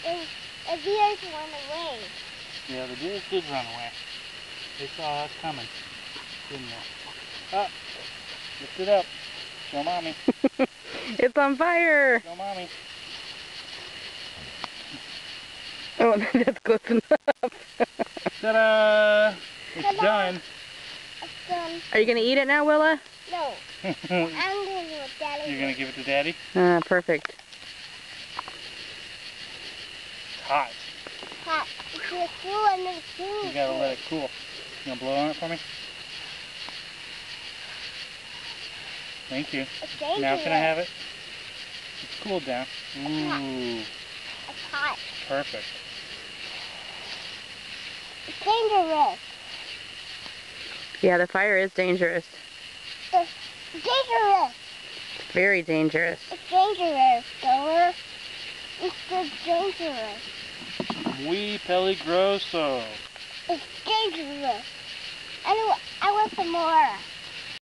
The deers went away. Yeah, the deers did run away. They saw us coming, didn't they? Up. Lift it up. Show mommy. It's on fire. Show mommy. Oh, that's close enough. Ta-da! It's Ta-da. done. It's done. Are you going to eat it now, Willa? No. I'm going to do it, Daddy. You're going to give it to Daddy? Perfect. It's hot. Hot. It's going to cool and it's cool. You got to let it cool. You want to blow on it for me? Thank you. It's dangerous. Now can I have it? It's cooled down. Ooh. It's hot. Perfect. It's dangerous. Yeah, the fire is dangerous. It's dangerous. It's very dangerous. It's dangerous, Goer. It's so dangerous. Muy peligroso. It's dangerous. I want some more.